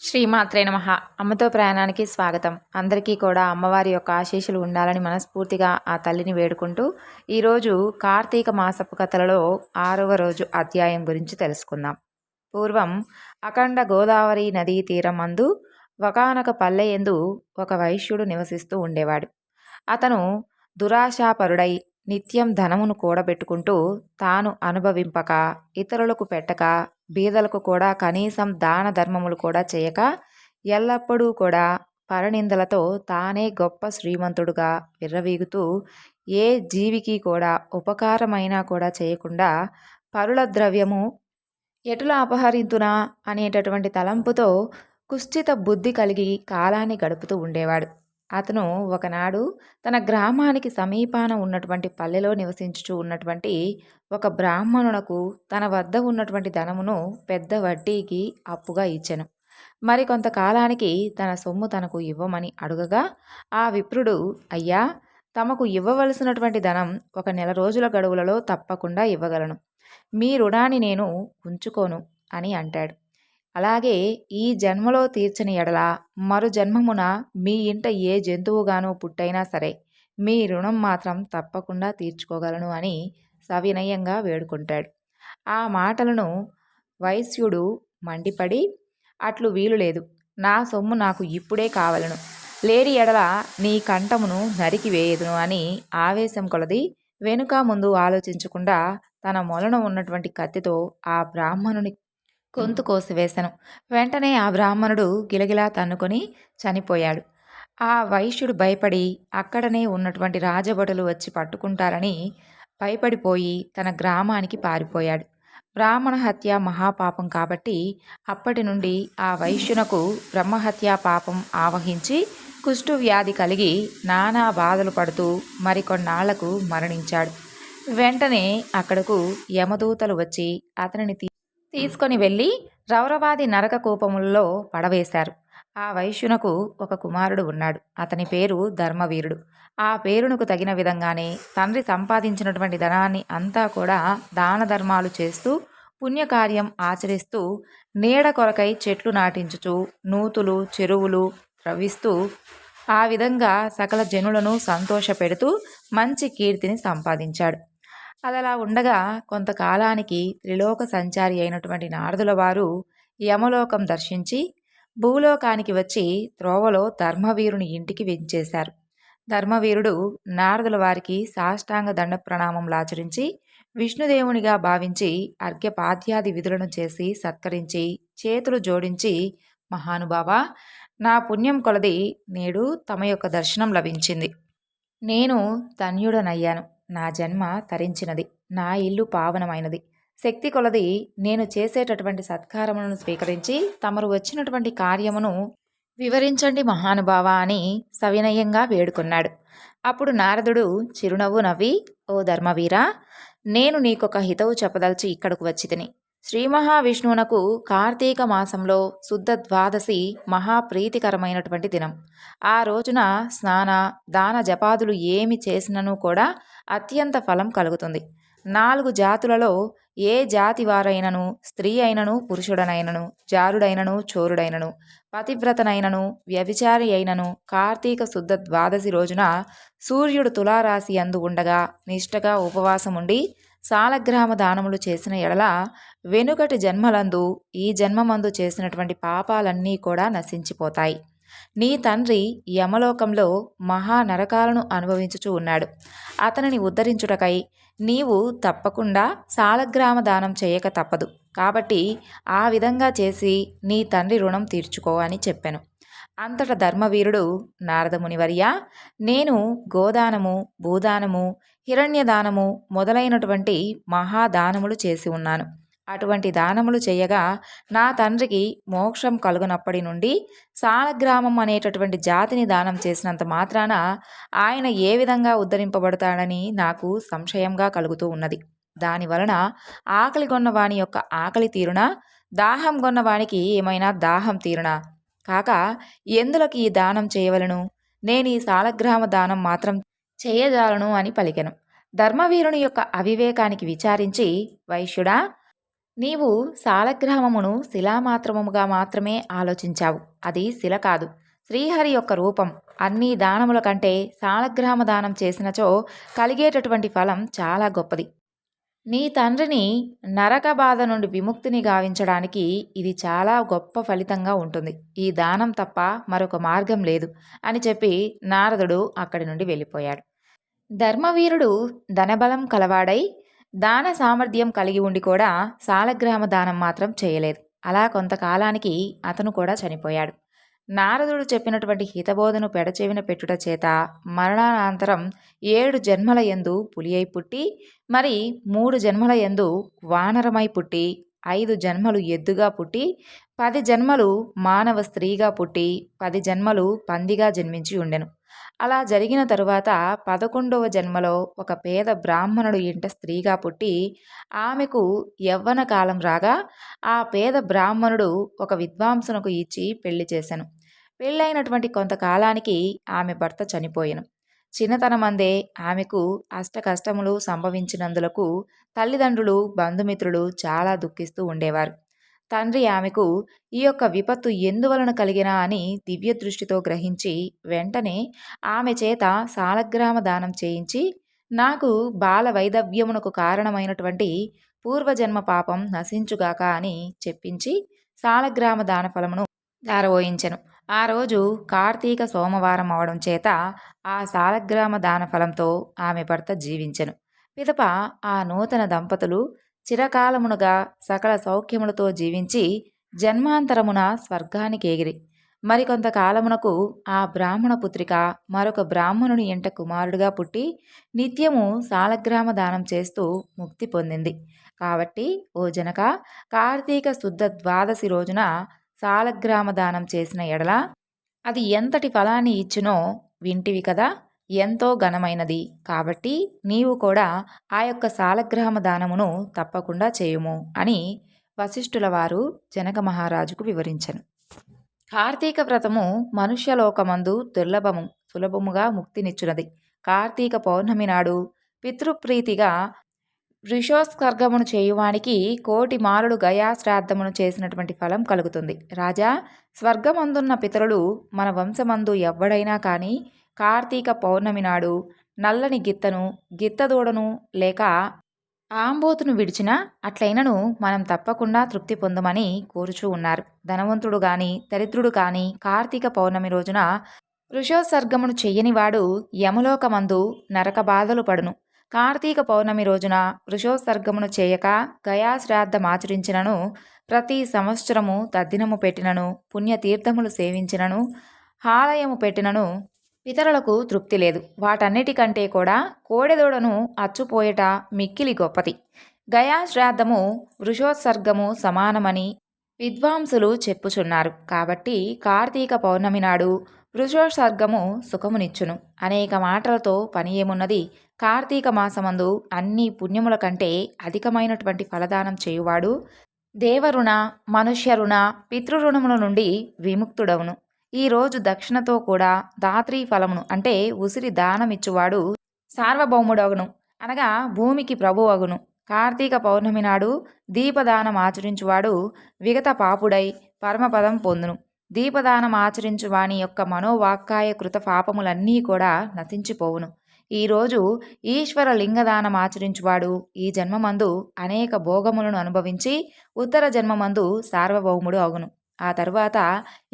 శ్రీమాత్రే నమః. అమ్మతో ప్రయాణానికి స్వాగతం. అందరికీ కూడా అమ్మవారి యొక్క ఆశీస్సులు ఉండాలని మనస్ఫూర్తిగా ఆ తల్లిని వేడుకుంటూ ఈరోజు కార్తీక మాసపు కథలలో 6వ రోజు అధ్యాయం గురించి తెలుసుకుందాం. పూర్వం అఖండ గోదావరి నదీ తీరమందు ఒకానొక పల్లెయందు ఒక వైశ్యుడు నివసిస్తూ ఉండేవాడు. అతను దురాశాపరుడై నిత్యం ధనమును కూడబెట్టుకుంటూ తాను అనుభవింపక, ఇతరులకు పెట్టక, బీదలకు కూడా కనీసం దాన ధర్మములు కూడా చేయక, ఎల్లప్పుడూ కూడా పరనిందలతో తానే గొప్ప శ్రీమంతుడుగా విర్రవీగుతూ, ఏ జీవికి కూడా ఉపకారమైనా కూడా చేయకుండా, పరుల ద్రవ్యము ఎటులా అపహరింతునా అనేటటువంటి తలంపుతో కుశ్చిత బుద్ధి కలిగి కాలాన్ని గడుపుతూ ఉండేవాడు. అతను ఒకనాడు తన గ్రామానికి సమీపాన ఉన్నటువంటి పల్లెలో నివసించుచూ ఉన్నటువంటి ఒక బ్రాహ్మణునకు తన వద్ద ఉన్నటువంటి ధనమును పెద్ద వడ్డీకి అప్పుగా ఇచ్చెను. మరి కొంతకాలానికి తన సొమ్ము తనకు ఇవ్వమని అడుగగా ఆ విప్రుడు, అయ్యా, తమకు ఇవ్వవలసినటువంటి ధనం ఒక నెల రోజుల గడువులలో తప్పకుండా ఇవ్వగలను. మీ రుణాన్ని నేను ఉంచుకోను అని అంటాడు. అలాగే ఈ జన్మలో తీర్చని ఎడల మరు జన్మమున మీ ఇంట ఏ జంతువుగానో పుట్టైనా సరే మీ రుణం మాత్రం తప్పకుండా తీర్చుకోగలను అని సవినయంగా వేడుకుంటాడు. ఆ మాటలను వైశ్యుడు మండిపడి, అట్లు వీలు లేదు, నా సొమ్ము నాకు ఇప్పుడే కావలను, లేని ఎడల నీ కంఠమును నరికి వేయదును అని ఆవేశం కొలది వెనుక ముందు ఆలోచించకుండా తన మొలన ఉన్నటువంటి కత్తితో ఆ బ్రాహ్మణుని గొంతు కోసివేశను. వెంటనే ఆ బ్రాహ్మణుడు గిలగిలా తన్నుకొని చనిపోయాడు. ఆ వైశ్యుడు భయపడి అక్కడనే ఉన్నటువంటి రాజభటులు వచ్చి పట్టుకుంటారని భయపడిపోయి తన గ్రామానికి పారిపోయాడు. బ్రాహ్మణ హత్య మహాపాపం కాబట్టి అప్పటి నుండి ఆ వైశ్యునకు బ్రహ్మహత్యా పాపం ఆవహించి కుష్టు వ్యాధి కలిగి నానా బాధలు పడుతూ మరికొన్నాళ్లకు మరణించాడు. వెంటనే అక్కడకు యమదూతలు వచ్చి అతనిని తీసుకొని వెళ్ళి రౌరవాది నరక కూపములలో పడవేశారు. ఆ వైశ్యునకు ఒక కుమారుడు ఉన్నాడు. అతని పేరు ధర్మవీరుడు. ఆ పేరునకు తగిన విధంగానే తండ్రి సంపాదించినటువంటి ధనాన్ని అంతా కూడా దాన ధర్మాలు చేస్తూ, పుణ్యకార్యం ఆచరిస్తూ, నీడ కొరకై చెట్లు నాటించుచు, నూతులు చెరువులు త్రవ్విస్తూ, ఆ విధంగా సకల జనులను సంతోషపెడుతూ మంచి కీర్తిని సంపాదించాడు. అదలా ఉండగా కొంతకాలానికి త్రిలోక సంచారి అయినటువంటి నారదుల వారు యమలోకం దర్శించి భూలోకానికి వచ్చి త్రోవలో ధర్మవీరుని ఇంటికి వెంచేశారు. ధర్మవీరుడు నారదుల వారికి సాష్టాంగ దండ ప్రణామములాచరించి విష్ణుదేవునిగా భావించి అర్ఘ్యపాద్యాది విధులను చేసి సత్కరించి చేతులు జోడించి, మహానుభావా, నా పుణ్యం కొలది నేడు తమ యొక్క దర్శనం లభించింది. నేను ధన్యుడనయ్యాను. నా జన్మ తరించినది. నా ఇల్లు పావనమైనది. శక్తి కొలది నేను చేసేటటువంటి సత్కారములను స్వీకరించి తమరు వచ్చినటువంటి కార్యమును వివరించండి మహానుభావ అని సవినయంగా వేడుకున్నాడు. అప్పుడు నారదుడు చిరునవ్వు నవ్వి, ఓ ధర్మవీరా, నేను నీకొక హితవు చెప్పదలిచి ఇక్కడకు వచ్చితిని. శ్రీ మహావిష్ణువునకు కార్తీక మాసంలో శుద్ధ ద్వాదశి మహాప్రీతికరమైనటువంటి దినం. ఆ రోజున స్నాన దాన జపాదులు ఏమి చేసినను కూడా అత్యంత ఫలం కలుగుతుంది. 4 జాతులలో ఏ జాతి వారైనను, స్త్రీ అయినను, పురుషుడనైనను, జారుడైనను, చోరుడైనను, పతివ్రతనైనను, వ్యభిచారి అయినను కార్తీక శుద్ధ ద్వాదశి రోజున సూర్యుడు తులారాశి అందు ఉండగా నిష్టగా ఉపవాసముండి సాలగ్రామ దానములు చేసిన ఎడల వెనుకటి జన్మలందు ఈ జన్మమందు చేసినటువంటి పాపాలన్నీ కూడా నశించిపోతాయి. నీ తండ్రి యమలోకంలో మహానరకాలను అనుభవించుచూ ఉన్నాడు. అతనిని ఉద్ధరించుటకై నీవు తప్పకుండా సాలగ్రామ దానం చేయక తప్పదు. కాబట్టి ఆ విధంగా చేసి నీ తండ్రి రుణం తీర్చుకో అని చెప్పాను. అంతట ధర్మవీరుడు, నారదమునివర్య, నేను గోదానము, భూదానము, హిరణ్యదానము మొదలైనటువంటి మహాదానములు చేసి ఉన్నాను. అటువంటి దానములు చేయగా నా తండ్రికి మోక్షం కలుగునప్పటి నుండి సాలగ్రామం అనేటటువంటి జాతిని దానం చేసినంత మాత్రాన ఆయన ఏ విధంగా ఉద్ధరింపబడతాడని నాకు సంశయంగా కలుగుతూ ఉన్నది. దానివలన ఆకలి కొన్నవాని యొక్క ఆకలి తీరునా, దాహం కొన్నవానికి ఏమైనా దాహం తీరునా కాక ఎందులకు ఈ దానం చేయవలను? నేను ఈ సాలగ్రామ దానం మాత్రం చేయజాలను అని పలికెను. ధర్మవీరుని యొక్క అవివేకానికి విచారించి, వైశ్యుడా, నీవు సాలగ్రామమును శిలామాత్రముగా మాత్రమే ఆలోచించావు. అది శిల కాదు. శ్రీహరి యొక్క రూపం. అన్ని దానముల కంటే సాలగ్రామ దానం చేసినచో కలిగేటటువంటి ఫలం చాలా గొప్పది. నీ తండ్రిని నరక బాధ నుండి విముక్తిని గావించడానికి ఇది చాలా గొప్ప ఫలితంగా ఉంటుంది. ఈ దానం తప్ప మరొక మార్గం లేదు అని చెప్పి నారదుడు అక్కడి నుండి వెళ్ళిపోయాడు. ధర్మవీరుడు ధనబలం కలవాడై దాన సామర్థ్యం కలిగి ఉండి కూడా సాలగ్రామ దానం మాత్రం చేయలేదు. అలా కొంతకాలానికి అతను కూడా చనిపోయాడు. నారదుడు చెప్పినటువంటి హితబోధను పెడచెవిన పెట్టుట చేత మరణానంతరం 7 జన్మల యందు పులి అయి పుట్టి, మరి 3 జన్మల యందు వానరమై పుట్టి, 5 జన్మలు ఎద్దుగా పుట్టి, 10 జన్మలు మానవ స్త్రీగా పుట్టి, 10 జన్మలు పందిగా జన్మించి ఉండెను. అలా జరిగిన తరువాత 11వ జన్మలో ఒక పేద బ్రాహ్మణుడు ఇంట స్త్రీగా పుట్టి, ఆమెకు యవ్వన కాలం రాగా ఆ పేద బ్రాహ్మణుడు ఒక విద్వాంసునకు ఇచ్చి పెళ్లి చేసెను. పెళ్ళైనటువంటి కొంతకాలానికి ఆమె భర్త చనిపోయెను. చిన్నతనమందే ఆమెకు అష్టకష్టములు సంభవించినందులకు తల్లిదండ్రులు, బంధుమిత్రులు చాలా దుఃఖిస్తూ ఉండేవారు. తండ్రి ఆమెకు ఈ యొక్క విపత్తు ఎందువలన కలిగినా అని దివ్య దృష్టితో గ్రహించి వెంటనే ఆమె చేత సాలగ్రామ దానం చేయించి, నాకు బాల వైదవ్యమునకు కారణమైనటువంటి పూర్వజన్మ పాపం నశించుగాక అని చెప్పించి సాలగ్రామ దాన ఫలమును దారవోయించెను. ఆ రోజు కార్తీక సోమవారం అవడం చేత ఆ సాలగ్రామ దాన ఫలంతో ఆమె భర్త జీవించెను. పిదప ఆ నూతన దంపతులు చిరకాలమునుగా సకల సౌఖ్యములతో జీవించి జన్మాంతరమున స్వర్గానికి ఎగిరి, మరికొంతకాలమునకు ఆ బ్రాహ్మణ పుత్రిక మరొక బ్రాహ్మణుని ఇంట కుమారుడిగా పుట్టి నిత్యము సాలగ్రామ దానం చేస్తూ ముక్తి పొందింది. కాబట్టి ఓ జనక, కార్తీక శుద్ధ ద్వాదశి రోజున సాలగ్రామ దానం చేసిన ఎడల అది ఎంతటి ఫలాన్ని ఇచ్చునో వింటివి కదా. ఎంతో ఘనమైనది. కాబట్టి నీవు కూడా ఆ యొక్క సాలగ్రామ దానమును తప్పకుండా చేయుము అని వశిష్ఠుల వారు జనక మహారాజుకు వివరించెను. కార్తీక వ్రతము మనుష్యలోకమందు దుర్లభము, సులభముగా ముక్తినిచ్చునది. కార్తీక పౌర్ణమి నాడు పితృప్రీతిగా వృషోత్సర్గమును చేయువానికి 1,000,000 మారులు గయా శ్రాద్ధమును చేసినటువంటి ఫలం కలుగుతుంది. రాజా, స్వర్గమందున్న పితరులు మన వంశమందు ఎవ్వడైనా కానీ కార్తీక పౌర్ణమి నాడు నల్లని గిత్తను, గిత్తదూడను లేక ఆంబోతును విడిచినా అట్లైనను మనం తప్పకుండా తృప్తి పొందమని కోరుచూ ఉన్నారు. ధనవంతుడు గాని దరిద్రుడు కాని కార్తీక పౌర్ణమి రోజున వృషోత్సర్గమును చెయ్యనివాడు యమలోకమందు నరక బాధలు పడును. కార్తీక పౌర్ణమి రోజున వృషోత్సర్గమును చేయక గయాశ్రాద్ధమాచరించినను, ప్రతి సంవత్సరము తద్దినము పెట్టినను, పుణ్యతీర్థములు సేవించినను, ఆలయము పెట్టినను పితరులకు తృప్తి లేదు. వాటన్నిటికంటే కూడా కోడెదోడను అచ్చుపోయట మిక్కిలి గొప్పది. గయాశ్రాద్ధము వృషోత్సర్గము సమానమని విద్వాంసులు చెప్పుచున్నారు. కాబట్టి కార్తీక పౌర్ణమి నాడు వృషోత్సర్గము సుఖమునిచ్చును. అనేక మాటలతో పని ఏమున్నది? కార్తీక మాసమందు అన్ని పుణ్యముల కంటే అధికమైనటువంటి ఫలదానం చేయువాడు దేవరుణ, మనుష్యరుణ, పితృరుణముల నుండి విముక్తుడవును. ఈరోజు దక్షిణతో కూడా దాత్రీ ఫలమును అంటే ఉసిరి దానమిచ్చువాడు సార్వభౌముడగును, అనగా భూమికి ప్రభు అగును. కార్తీక పౌర్ణమి నాడు దీపదానం ఆచరించువాడు విగత పాపుడై పరమపదం పొందును. దీపదానం ఆచరించు వాని యొక్క మనోవాక్కాయ కృత పాపములన్నీ కూడా నశించిపోవును. ఈరోజు ఈశ్వర లింగదానం ఆచరించువాడు ఈ జన్మమందు అనేక భోగములను అనుభవించి ఉత్తర జన్మమందు సార్వభౌముడు అగును. ఆ తరువాత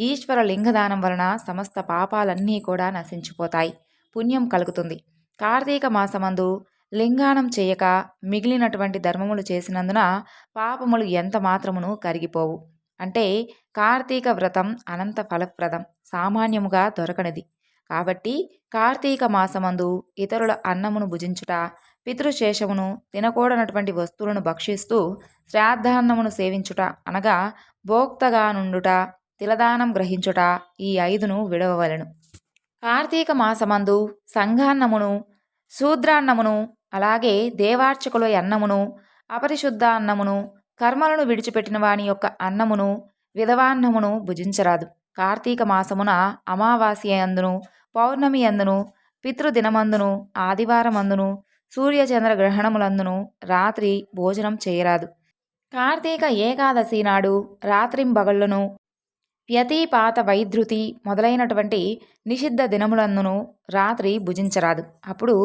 ఈశ్వర లింగదానం వలన సమస్త పాపాలన్నీ కూడా నశించిపోతాయి, పుణ్యం కలుగుతుంది. కార్తీక మాసమందు లింగానం చేయక మిగిలినటువంటి ధర్మములు చేసినందున పాపములు ఎంత మాత్రమును కరిగిపోవు. అంటే కార్తీక వ్రతం అనంత ఫలప్రదం, సామాన్యముగా దొరకనిది. కాబట్టి కార్తీక మాసమందు ఇతరుల అన్నమును భుజించుట, పితృశేషమును తినకూడనటువంటి వస్తువులను భక్షిస్తూ శ్రాద్ధాన్నమును సేవించుట, అనగా భోక్తగా నుండుట, తిలదానం గ్రహించుట, ఈ 5ను విడవవలెను. కార్తీక మాసమందు సంఘాన్నమును, శూద్రాన్నమును, అలాగే దేవార్చకుల అన్నమును, అపరిశుద్ధ అన్నమును, కర్మలను విడిచిపెట్టిన వాని యొక్క అన్నమును, విధవాన్నమును భుజించరాదు. కార్తీక మాసమున అమావాస్య అందును, పౌర్ణమి అందును, పితృదినమందును, ఆదివారమందును, సూర్యచంద్ర గ్రహణములందును రాత్రి భోజనం చేయరాదు. కార్తీక ఏకాదశి నాడు రాత్రింబగళ్ళును వ్యతిపాత వైధృతి మొదలైనటువంటి నిషిద్ధ దినములందును రాత్రి భుజించరాదు. అప్పుడు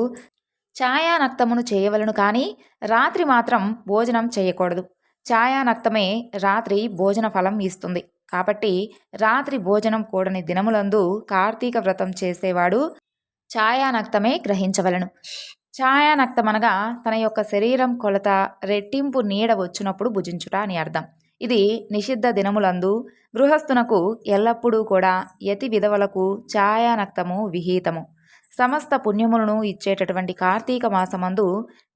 ఛాయానక్తమును చేయవలను కానీ రాత్రి మాత్రం భోజనం చేయకూడదు. ఛాయానక్తమే రాత్రి భోజన ఫలం ఇస్తుంది. కాబట్టి రాత్రి భోజనం కూడని దినములందు కార్తీక వ్రతం చేసేవాడు ఛాయానక్తమే గ్రహించవలను. ఛాయానక్తమనగా తన యొక్క శరీరం కొలత రెట్టింపు నీడ వచ్చినప్పుడు భుజించుట అని అర్థం. ఇది నిషిద్ధ దినములందు గృహస్థునకు ఎల్లప్పుడూ కూడా యతి విధవలకు ఛాయానక్తము విహితము. సమస్త పుణ్యములను ఇచ్చేటటువంటి కార్తీక మాసమందు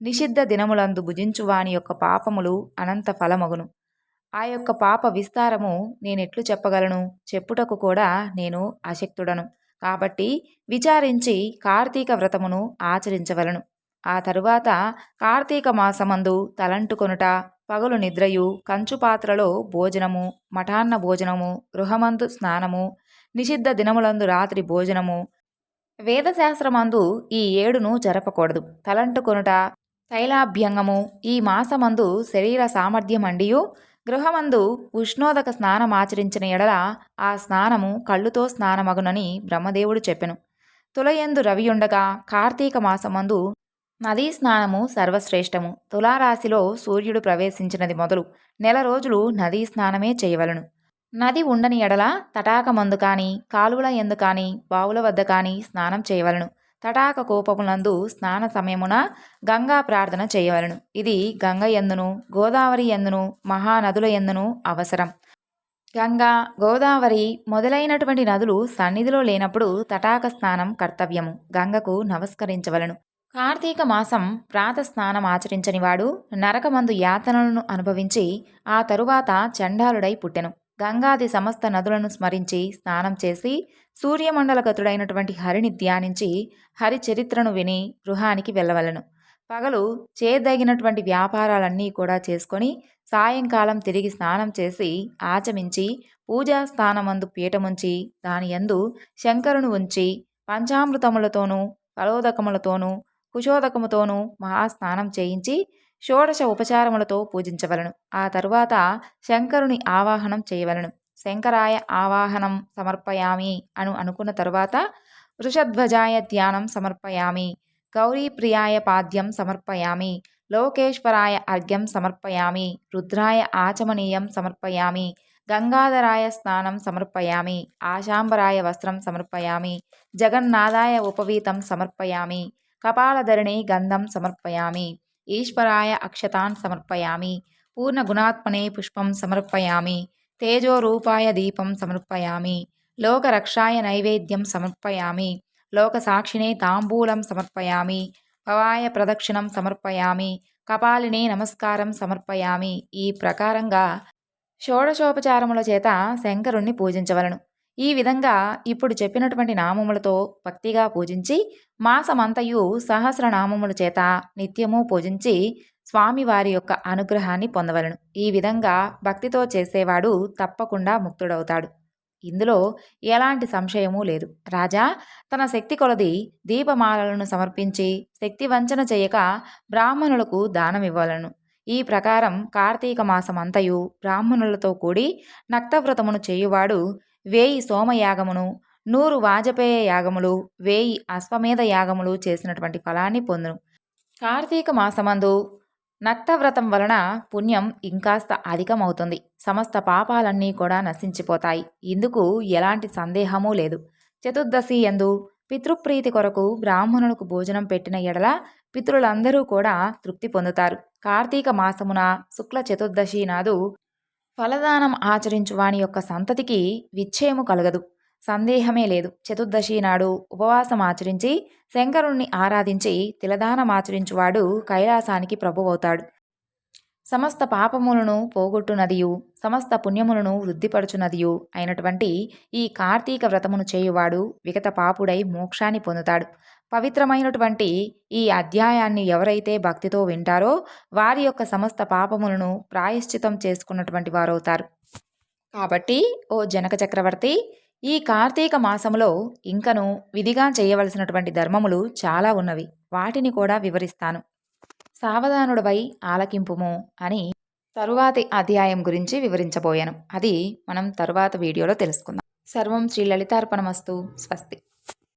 నిషిద్ధ దినములందు భుజించు వాని యొక్క పాపములు అనంత ఫలమగును. ఆ యొక్క పాప విస్తారము నేనెట్లు చెప్పగలను, చెప్పుటకు కూడా నేను అశక్తుడను. కాబట్టి విచారించి కార్తీక వ్రతమును ఆచరించవలను. ఆ తరువాత కార్తీక మాసమందు తలంటుకొనుట, పగలు నిద్రయు, కంచుపాత్రలో భోజనము, మఠాన్న భోజనము, గృహమందు స్నానము, నిషిద్ధ దినములందు రాత్రి భోజనము, వేదశాస్త్రమందు ఈ 7ను జరపకూడదు. తలంటుకొనుట, తైలాభ్యంగము ఈ మాసమందు శరీర సామర్థ్యమండియు, గృహమందు ఉష్ణోదక స్నానమాచరించిన ఎడల ఆ స్నానము కళ్ళుతో స్నానమగునని బ్రహ్మదేవుడు చెప్పెను. తులయందు రవియుండగా కార్తీక మాసమందు నదీ స్నానము సర్వశ్రేష్టము. తులారాశిలో సూర్యుడు ప్రవేశించినది మొదలు నెల రోజులు నదీ స్నానమే చేయవలను. నది ఉండని ఎడల తటాకమందు కానీ, కాలువల ఎందు కానీ, బావుల వద్ద కానీ స్నానం చేయవలను. తటాక కోపములందు స్నాన సమయమున గంగా ప్రార్థన చేయవలను. ఇది గంగ ఎందును, గోదావరి ఎందును, మహానదుల ఎందును అవసరం. గంగా, గోదావరి మొదలైనటువంటి నదులు సన్నిధిలో లేనప్పుడు తటాక స్నానం కర్తవ్యము. గంగకు నమస్కరించవలను. కార్తీక మాసం ప్రాతస్నానం ఆచరించని వాడు నరకమందు యాతనలను అనుభవించి ఆ తరువాత చండాలుడై పుట్టెను. గంగాది సమస్త నదులను స్మరించి స్నానం చేసి సూర్యమండలగతుడైనటువంటి హరిని ధ్యానించి హరి చరిత్రను విని గృహానికి వెళ్ళవలను. పగలు చేయదగినటువంటి వ్యాపారాలన్నీ కూడా చేసుకొని సాయంకాలం తిరిగి స్నానం చేసి ఆచమించి పూజా స్థానమందు పీఠముంచి దాని యందు శంకరును ఉంచి పంచామృతములతోనూ ఫలోదకములతోనూ కుశోదకముతోనూ మహాస్నానం చేయించి షోడశ ఉపచారములతో పూజించవలను. ఆ తరువాత శంకరుని ఆవాహనం చేయవలను. శంకరాయ ఆవాహనం సమర్పయామి అనుకున్న తరువాత వృషధ్వజాయ ధ్యానం సమర్పయామి, గౌరీప్రియాయ పాద్యం సమర్పయామి, లోకేశ్వరాయ అర్ఘ్యం సమర్పయామి, రుద్రాయ ఆచమనీయం సమర్పయామి, గంగాధరాయ స్నానం సమర్పయామి, ఆశాంబరాయ వస్త్రం సమర్పయామి, జగన్నాథాయ ఉపవీతం సమర్పయామి, కపాలధరిణి గంధం సమర్పయామి, ఈశ్వరాయ అక్షతాన్ సమర్పయామి, పూర్ణగుణాత్మనే పుష్పం సమర్పయామి, తేజోరూపాయ దీపం సమర్పయామి, లోకరక్షాయ నైవేద్యం సమర్పయామి, లోకసాక్షినే తాంబూలం సమర్పయామి, భవాయ ప్రదక్షిణం సమర్పయామి, కపాలినే నమస్కారం సమర్పయామి. ఈ ప్రకారంగా షోడశోపచారముల చేత శంకరుణ్ణి పూజించవలను. ఈ విధంగా ఇప్పుడు చెప్పినటువంటి నామములతో భక్తిగా పూజించి మాసమంతయు సహస్రనామముల చేత నిత్యము పూజించి స్వామివారి యొక్క అనుగ్రహాన్ని పొందవలను. ఈ విధంగా భక్తితో చేసేవాడు తప్పకుండా ముక్తుడవుతాడు. ఇందులో ఎలాంటి సంశయమూ లేదు. రాజా తన శక్తి కొలది దీపమాలలను సమర్పించి శక్తి వంచన చేయక బ్రాహ్మణులకు దానమివ్వలను. ఈ ప్రకారం కార్తీక మాసమంతయు బ్రాహ్మణులతో కూడి నక్తవ్రతమును చేయువాడు 1000 సోమయాగమును, 100 వాజపేయ యాగములు, 1000 అశ్వమేధ యాగములు చేసినటువంటి ఫలాన్ని పొందును. కార్తీక మాసమందు నక్తవ్రతం వలన పుణ్యం ఇంకాస్త అధికమవుతుంది. సమస్త పాపాలన్నీ కూడా నశించిపోతాయి. ఇందుకు ఎలాంటి సందేహమూ లేదు. చతుర్దశి యందు పితృప్రీతి కొరకు బ్రాహ్మణులకు భోజనం పెట్టిన ఎడల పితృలందరూ కూడా తృప్తి పొందుతారు. కార్తీక మాసమున శుక్ల చతుర్దశి నాడు ఫలదానం ఆచరించు వాని యొక్క సంతతికి విచ్ఛేము కలగదు. సందేహమే లేదు. చతుర్దశి నాడు ఉపవాసం ఆచరించి శంకరుణ్ణి ఆరాధించి తిలదానమాచరించువాడు కైలాసానికి ప్రభువవుతాడు. సమస్త పాపములను పోగొట్టునదియు సమస్త పుణ్యములను వృద్ధిపరచునదియు అయినటువంటి ఈ కార్తీక వ్రతమును చేయువాడు విగత పాపుడై మోక్షాన్ని పొందుతాడు. పవిత్రమైనటువంటి ఈ అధ్యాయాన్ని ఎవరైతే భక్తితో వింటారో వారి యొక్క సమస్త పాపములను ప్రాయశ్చితం చేసుకున్నటువంటి వారవుతారు. కాబట్టి ఓ జనక చక్రవర్తి, ఈ కార్తీక మాసములో ఇంకను విధిగా చేయవలసినటువంటి ధర్మములు చాలా ఉన్నవి. వాటిని కూడా వివరిస్తాను. సావధానుడవై ఆలకింపుము అని తరువాతి అధ్యాయం గురించి వివరించబోయాను. అది మనం తరువాత వీడియోలో తెలుసుకుందాం. సర్వం శ్రీ లలితార్పణమస్తు. స్వస్తి.